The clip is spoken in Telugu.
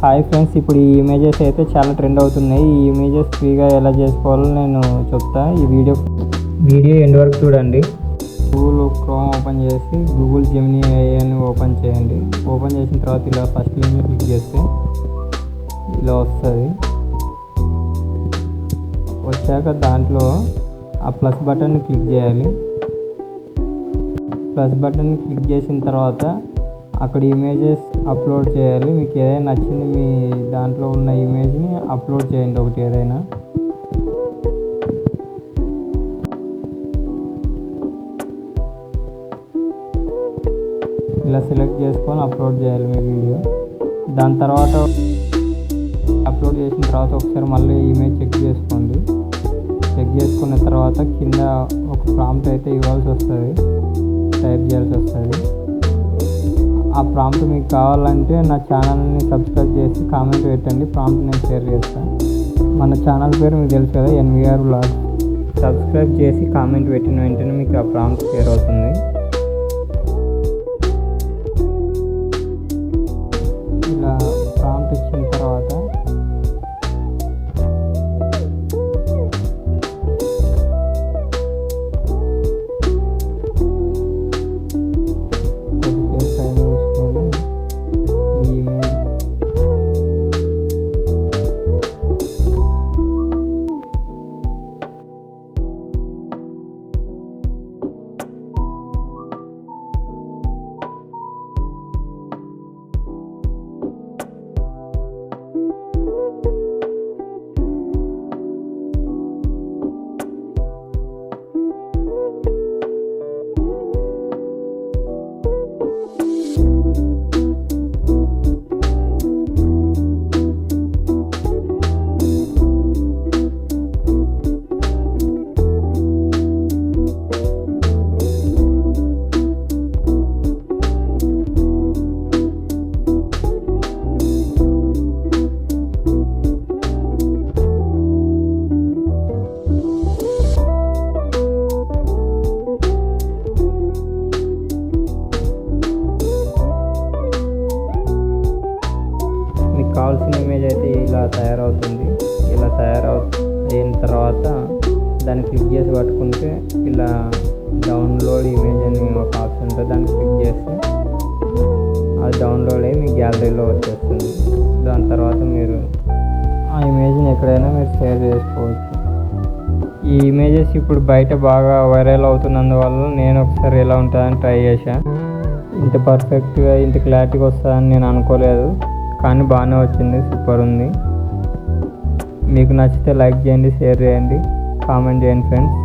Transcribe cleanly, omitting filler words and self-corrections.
హాయ్ ఫ్రెండ్స్, ఇప్పుడు ఈ ఇమేజెస్ అయితే చాలా ట్రెండ్ అవుతున్నాయి. ఈ ఇమేజెస్ ఫ్రీగా ఎలా చేసుకోవాలో నేను చెప్తా. ఈ వీడియో ఎండ్ వరకు చూడండి. గూగుల్ క్రోమ్ ఓపెన్ చేసి గూగుల్ జెమినీ AI అని ఓపెన్ చేయండి. ఓపెన్ చేసిన తర్వాత ఇలా ఫస్ట్ లింక్ క్లిక్ చేస్తే ఇలా వస్తుంది. వచ్చాక దాంట్లో ఆ ప్లస్ బటన్ క్లిక్ చేయాలి. ప్లస్ బటన్ క్లిక్ చేసిన తర్వాత అక్కడ ఇమేజెస్ అప్లోడ్ చేయాలి. మీకు ఏదైనా నచ్చింది మీ దాంట్లో ఉన్న ఇమేజ్ని అప్లోడ్ చేయండి. ఒకటి ఏదైనా ఇలా సెలెక్ట్ చేసుకొని అప్లోడ్ చేయాలి మీ వీడియో. దాని తర్వాత అప్లోడ్ చేసిన తర్వాత ఒకసారి మళ్ళీ ఇమేజ్ చెక్ చేసుకోండి. చెక్ చేసుకున్న తర్వాత కింద ఒక ప్రాంప్ట్ అయితే ఇవ్వాల్సి వస్తుంది, టైప్ చేయాల్సి వస్తుంది. ఆ ప్రాంప్ట్ మీకు కావాలంటే నా ఛానల్ని సబ్స్క్రైబ్ చేసి కామెంట్ పెట్టండి. ప్రాంప్ట్ నేను షేర్ చేస్తాను. మన ఛానల్ పేరు మీకు తెలుసు కదా, NVR Vlogs. సబ్స్క్రైబ్ చేసి కామెంట్ పెట్టిన వెంటనే మీకు ఆ ప్రాంప్ట్ షేర్ అవుతుంది. ఇలా ప్రాంప్ట్ ఇచ్చిన తర్వాత కావాల్సిన ఇమేజ్ అయితే ఇలా తయారవుతుంది. ఇలా అయిన తర్వాత దాన్ని క్లిక్ చేసి పట్టుకుంటే ఇలా డౌన్లోడ్ ఇమేజ్ అని ఒక ఆప్షన్ ఉంటుంది. దాన్ని క్లిక్ చేస్తే అది డౌన్లోడ్ అయ్యి మీ గ్యాలరీలో వచ్చేస్తుంది. దాని తర్వాత మీరు ఆ ఇమేజ్ని ఎక్కడైనా మీరు షేర్ చేసుకోవచ్చు. ఈ ఇమేజెస్ ఇప్పుడు బయట బాగా వైరల్ అవుతున్నందువల్ల నేను ఒకసారి ఎలా ఉంటుందని ట్రై చేశాను. ఇంత పర్ఫెక్ట్గా ఇంత క్లారిటీగా వస్తుందని నేను అనుకోలేదు, కానీ బాగానే వచ్చింది. సూపర్ ఉంది. మీకు నచ్చితే లైక్ చేయండి, షేర్ చేయండి, కామెంట్ చేయండి ఫ్రెండ్స్.